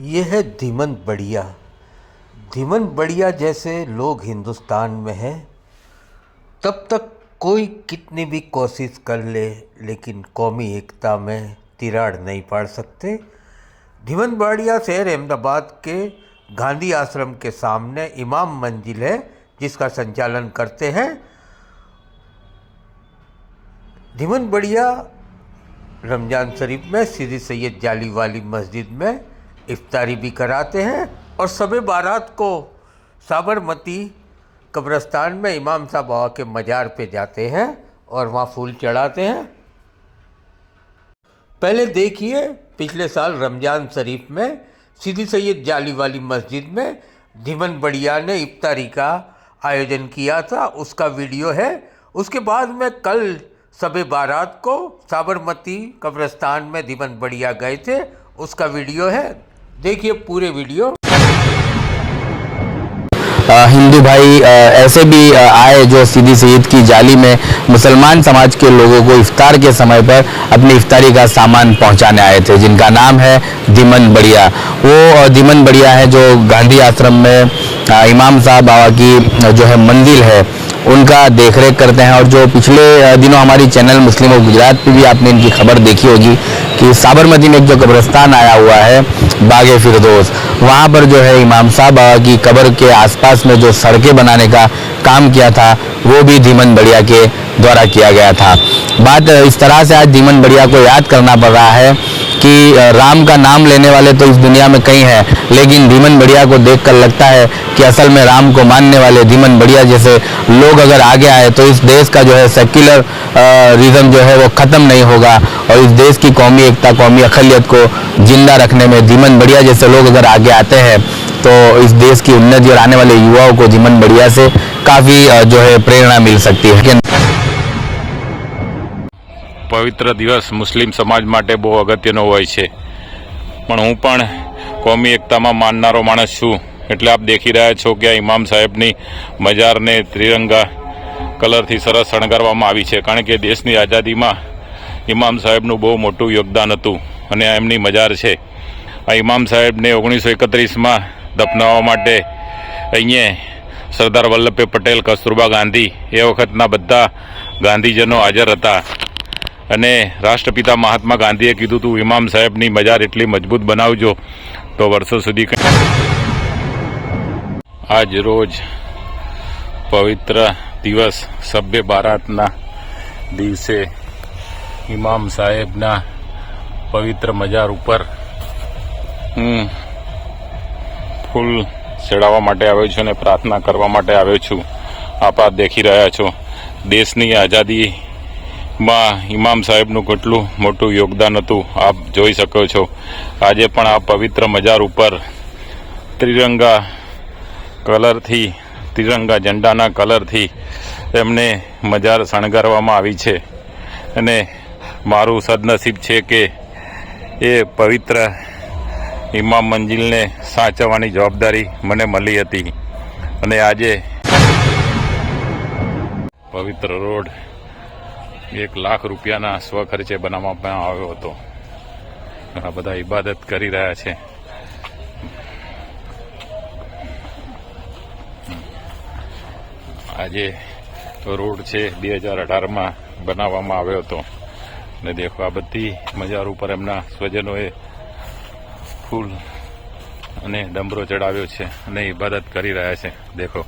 ये है धीमन बढ़िया। धीमन बढ़िया जैसे लोग हिंदुस्तान में हैं, तब तक कोई कितनी भी कोशिश कर ले लेकिन कौमी एकता में तिराड़ नहीं पाड़ सकते। धीमन बढ़िया शहर अहमदाबाद के गांधी आश्रम के सामने इमाम मंजिल है जिसका संचालन करते हैं। धीमन बढ़िया रमज़ान शरीफ में सीदी सैयद जाली वाली मस्जिद में इफ्तारी भी कराते हैं और शब बारात को साबरमती कब्रिस्तान में इमाम साहब बाबा के मज़ार पे जाते हैं और वहाँ फूल चढ़ाते हैं। पहले देखिए, पिछले साल रमज़ान शरीफ में सीदी सैयद जाली वाली मस्जिद में धीमन बढ़िया ने इफ्तारी का आयोजन किया था, उसका वीडियो है। उसके बाद में कल शब बारात को साबरमती कब्रिस्तान में धीमन बढ़िया गए थे, उसका वीडियो है, देखिए पूरे वीडियो। हिंदू भाई ऐसे भी आए जो सीदी सैयद की जाली में मुसलमान समाज के लोगों को इफ्तार के समय पर अपनी इफ्तारी का सामान पहुंचाने आए थे, जिनका नाम है धीमन बढ़िया। वो धीमन बढ़िया है जो गांधी आश्रम में इमाम साहब बाबा की जो है मंजिल है उनका देखरेख करते हैं। और जो पिछले दिनों हमारी चैनल मुस्लिम और गुजरात पे भी आपने इनकी खबर देखी होगी कि साबरमती में एक जो कब्रिस्तान आया हुआ है बागे फिरदौस, वहाँ पर जो है इमाम साहब बाबा की कब्र के आसपास में जो सड़कें बनाने का काम किया था वो भी धीमन बढ़िया के द्वारा किया गया था। बात इस तरह से आज धीमन बढ़िया को याद करना पड़ रहा है कि राम का नाम लेने वाले तो इस दुनिया में कई हैं, लेकिन धीमन बढ़िया को देखकर लगता है कि असल में राम को मानने वाले धीमन बढ़िया जैसे लोग अगर आगे आए तो इस देश का जो है सेक्युलर रिज्म जो है वो ख़त्म नहीं होगा और इस देश की कौमी एकता, कौमी अखिलियत को जिंदा रखने में धीमन बढ़िया जैसे लोग अगर आगे आते हैं तो इस देश की उन्नति और आने वाले युवाओं को धीमन बढ़िया से काफ़ी जो है प्रेरणा मिल सकती है। પવિત્ર દિવસ મુસ્લિમ સમાજ માટે બહુ અગત્યનો હોય છે, પણ હું પણ કોમી એકતામાં માનનારો માણસ છું, એટલે આપ દેખી રહ્યા છો કે આ ઇમામ સાહેબની મજારને ત્રિરંગા કલરથી સરસ શણગારવામાં આવી છે, કારણ કે દેશની આઝાદીમાં ઇમામ સાહેબનું બહુ મોટું યોગદાન હતું અને આ એમની મજાર છે। આ ઇમામ સાહેબને 1931માં દફનાવવા માટે અહીંયા સરદાર વલ્લભભાઈ પટેલ, કસ્તુરબા ગાંધી એ વખતના બધા ગાંધીજનો હાજર હતા અને રાષ્ટ્રપિતા મહાત્મા ગાંધીએ કીધું હતું ઇમામ સાહેબની મજાર એટલી મજબૂત બનાવજો તો વર્ષો સુધી। આજ રોજ પવિત્ર દિવસ શબ્બે બારાતના દિવસે ઇમામ સાહેબના પવિત્ર મજાર ઉપર હું ફૂલ ચડાવવા માટે આવ્યો છું અને પ્રાર્થના કરવા માટે આવ્યો છું। આપ દેખી રહ્યા છો દેશની આઝાદી માં ઇમામ સાહેબનું કેટલું મોટું યોગદાન હતું, આપ જોઈ શકો છો। આજે પણ આ પવિત્ર મજાર ઉપર ત્રિરંગા કલરથી, ત્રિરંગા ઝંડાના કલરથી એમને મજાર શણગારવામાં આવી છે અને મારું સદનસીબ છે કે એ પવિત્ર ઇમામ મંજિલને સાચવવાની જવાબદારી મને મળી હતી અને આજે પવિત્ર રોડ 1 લાખ રૂપિયાના સ્વખર્ચે બનાવવામાં આવ્યો હતો। ઘણા બધા ઇબાદત કરી રહ્યા છે। આજે રોડ છે 2018માં બનાવવામાં આવ્યો હતો અને દેખો આ બધી મજાર ઉપર એમના સ્વજનોએ ફૂલ અને ડમરો ચડાવ્યો છે અને ઇબાદત કરી રહ્યા છે। દેખો।